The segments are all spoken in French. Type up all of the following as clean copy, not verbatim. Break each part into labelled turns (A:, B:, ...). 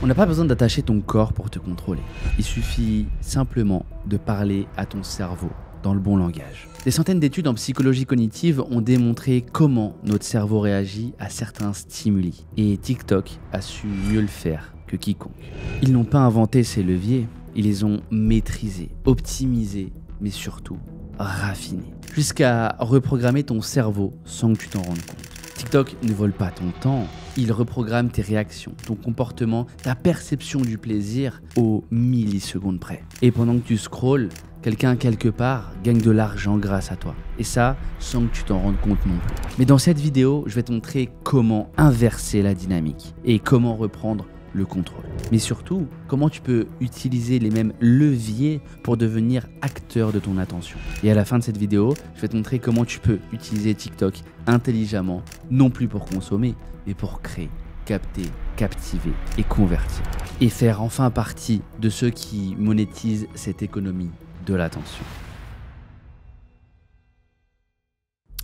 A: On n'a pas besoin d'attacher ton corps pour te contrôler. Il suffit simplement de parler à ton cerveau dans le bon langage. Des centaines d'études en psychologie cognitive ont démontré comment notre cerveau réagit à certains stimuli. Et TikTok a su mieux le faire que quiconque. Ils n'ont pas inventé ces leviers, ils les ont maîtrisés, optimisés, mais surtout raffinés. Jusqu'à reprogrammer ton cerveau sans que tu t'en rendes compte. TikTok ne vole pas ton temps, il reprogramme tes réactions, ton comportement, ta perception du plaisir aux millisecondes près. Et pendant que tu scrolles, quelqu'un quelque part gagne de l'argent grâce à toi. Et ça, sans que tu t'en rendes compte non plus. Mais dans cette vidéo, je vais te montrer comment inverser la dynamique et comment reprendre le contrôle. Mais surtout, comment tu peux utiliser les mêmes leviers pour devenir acteur de ton attention. Et à la fin de cette vidéo, je vais te montrer comment tu peux utiliser TikTok intelligemment, non plus pour consommer, mais pour créer, capter, captiver et convertir. Et faire enfin partie de ceux qui monétisent cette économie de l'attention.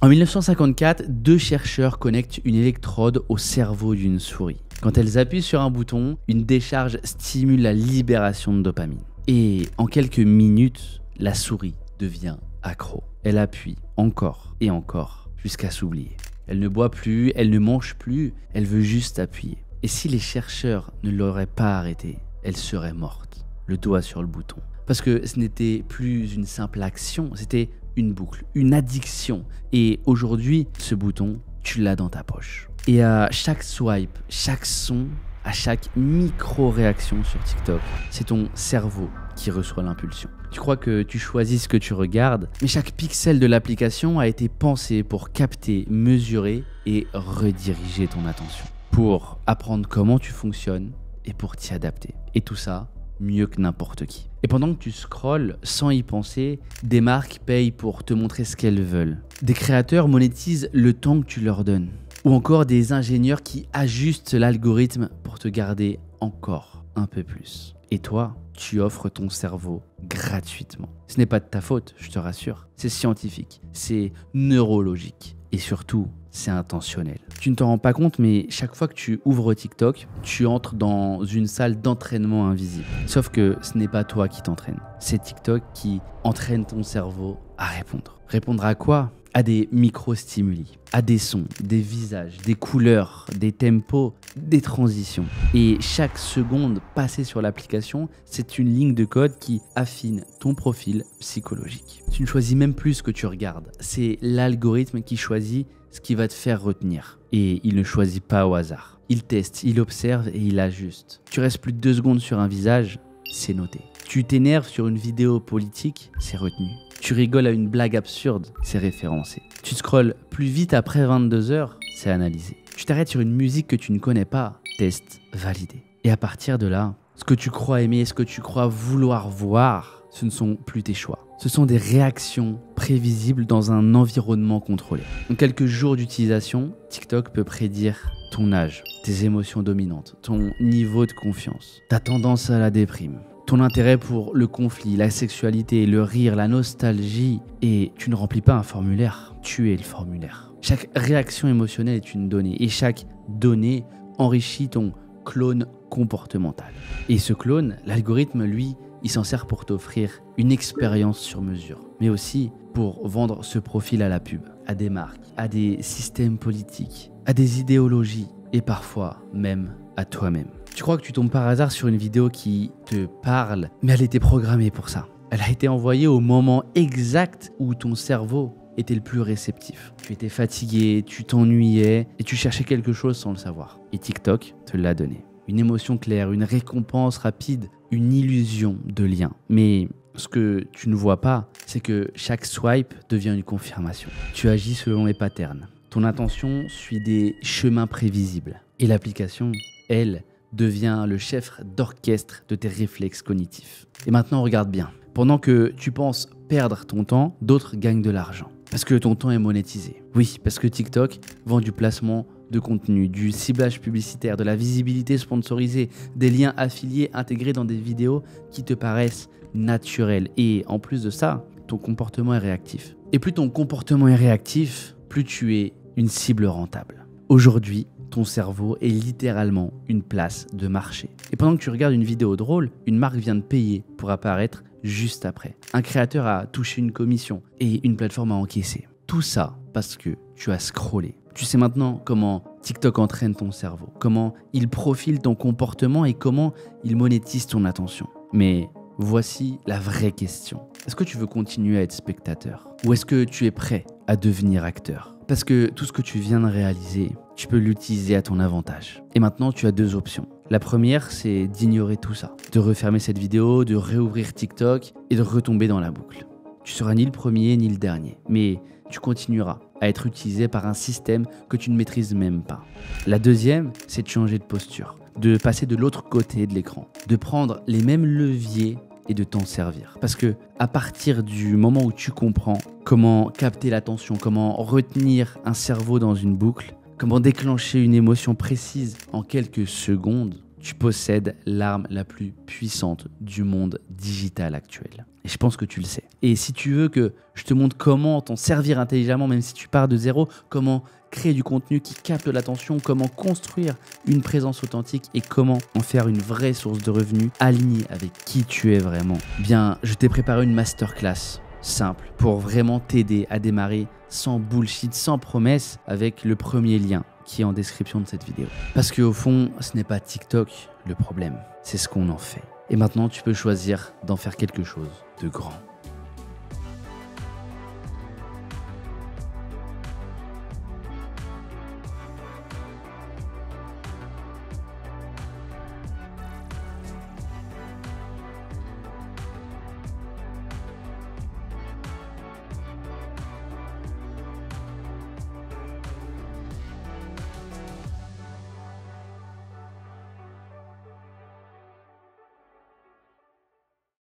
A: En 1954, deux chercheurs connectent une électrode au cerveau d'une souris. Quand elles appuient sur un bouton, une décharge stimule la libération de dopamine. Et en quelques minutes, la souris devient accro. Elle appuie encore et encore jusqu'à s'oublier. Elle ne boit plus, elle ne mange plus, elle veut juste appuyer. Et si les chercheurs ne l'auraient pas arrêtée, elle serait morte, le doigt sur le bouton. Parce que ce n'était plus une simple action, c'était une boucle, une addiction. Et aujourd'hui, ce bouton, tu l'as dans ta poche. Et à chaque swipe, chaque son, à chaque micro-réaction sur TikTok, c'est ton cerveau qui reçoit l'impulsion. Tu crois que tu choisis ce que tu regardes, mais chaque pixel de l'application a été pensé pour capter, mesurer et rediriger ton attention. Pour apprendre comment tu fonctionnes et pour t'y adapter. Et tout ça, mieux que n'importe qui. Et pendant que tu scrolles sans y penser, des marques payent pour te montrer ce qu'elles veulent. Des créateurs monétisent le temps que tu leur donnes. Ou encore des ingénieurs qui ajustent l'algorithme pour te garder encore un peu plus. Et toi, tu offres ton cerveau gratuitement. Ce n'est pas de ta faute, je te rassure. C'est scientifique, c'est neurologique et surtout, c'est intentionnel. Tu ne t'en rends pas compte, mais chaque fois que tu ouvres TikTok, tu entres dans une salle d'entraînement invisible. Sauf que ce n'est pas toi qui t'entraîne. C'est TikTok qui entraîne ton cerveau à répondre. Répondre à quoi ? À des micro-stimuli, à des sons, des visages, des couleurs, des tempos, des transitions. Et chaque seconde passée sur l'application, c'est une ligne de code qui affine ton profil psychologique. Tu ne choisis même plus ce que tu regardes. C'est l'algorithme qui choisit ce qui va te faire retenir. Et il ne choisit pas au hasard. Il teste, il observe et il ajuste. Tu restes plus de 2 secondes sur un visage, c'est noté. Tu t'énerves sur une vidéo politique, c'est retenu. Tu rigoles à une blague absurde, c'est référencé. Tu scrolles plus vite après 22 heures, c'est analysé. Tu t'arrêtes sur une musique que tu ne connais pas, test validé. Et à partir de là, ce que tu crois aimer, ce que tu crois vouloir voir, ce ne sont plus tes choix. Ce sont des réactions prévisibles dans un environnement contrôlé. En quelques jours d'utilisation, TikTok peut prédire ton âge, tes émotions dominantes, ton niveau de confiance, ta tendance à la déprime, ton intérêt pour le conflit, la sexualité, le rire, la nostalgie. Et tu ne remplis pas un formulaire, tu es le formulaire. Chaque réaction émotionnelle est une donnée et chaque donnée enrichit ton clone comportemental. Et ce clone, l'algorithme, lui, il s'en sert pour t'offrir une expérience sur mesure, mais aussi pour vendre ce profil à la pub, à des marques, à des systèmes politiques, à des idéologies et parfois même à toi-même. Tu crois que tu tombes par hasard sur une vidéo qui te parle, mais elle était programmée pour ça. Elle a été envoyée au moment exact où ton cerveau était le plus réceptif. Tu étais fatigué, tu t'ennuyais et tu cherchais quelque chose sans le savoir. Et TikTok te l'a donné. Une émotion claire, une récompense rapide, une illusion de lien. Mais ce que tu ne vois pas, c'est que chaque swipe devient une confirmation. Tu agis selon les patterns. Ton attention suit des chemins prévisibles. Et l'application, elle, devient le chef d'orchestre de tes réflexes cognitifs. Et maintenant, regarde bien. Pendant que tu penses perdre ton temps, d'autres gagnent de l'argent. Parce que ton temps est monétisé. Oui, parce que TikTok vend du placement de contenu, du ciblage publicitaire, de la visibilité sponsorisée, des liens affiliés intégrés dans des vidéos qui te paraissent naturelles. Et en plus de ça, ton comportement est réactif. Et plus ton comportement est réactif, plus tu es une cible rentable. Aujourd'hui, ton cerveau est littéralement une place de marché. Et pendant que tu regardes une vidéo drôle, une marque vient de payer pour apparaître juste après. Un créateur a touché une commission et une plateforme a encaissé. Tout ça parce que tu as scrollé. Tu sais maintenant comment TikTok entraîne ton cerveau, comment il profile ton comportement et comment il monétise ton attention. Mais voici la vraie question. Est-ce que tu veux continuer à être spectateur? Ou est-ce que tu es prêt à devenir acteur? Parce que tout ce que tu viens de réaliser, tu peux l'utiliser à ton avantage. Et maintenant, tu as deux options. La première, c'est d'ignorer tout ça, de refermer cette vidéo, de réouvrir TikTok et de retomber dans la boucle. Tu seras ni le premier ni le dernier, mais tu continueras à être utilisé par un système que tu ne maîtrises même pas. La deuxième, c'est de changer de posture, de passer de l'autre côté de l'écran, de prendre les mêmes leviers et de t'en servir. Parce que à partir du moment où tu comprends comment capter l'attention, comment retenir un cerveau dans une boucle, comment déclencher une émotion précise en quelques secondes, tu possèdes l'arme la plus puissante du monde digital actuel. Et je pense que tu le sais. Et si tu veux que je te montre comment t'en servir intelligemment, même si tu pars de zéro, comment créer du contenu qui capte l'attention, comment construire une présence authentique et comment en faire une vraie source de revenus alignée avec qui tu es vraiment, bien, je t'ai préparé une masterclass simple pour vraiment t'aider à démarrer sans bullshit, sans promesse, avec le premier lien qui est en description de cette vidéo. Parce qu'au fond, ce n'est pas TikTok le problème, c'est ce qu'on en fait. Et maintenant, tu peux choisir d'en faire quelque chose de grand.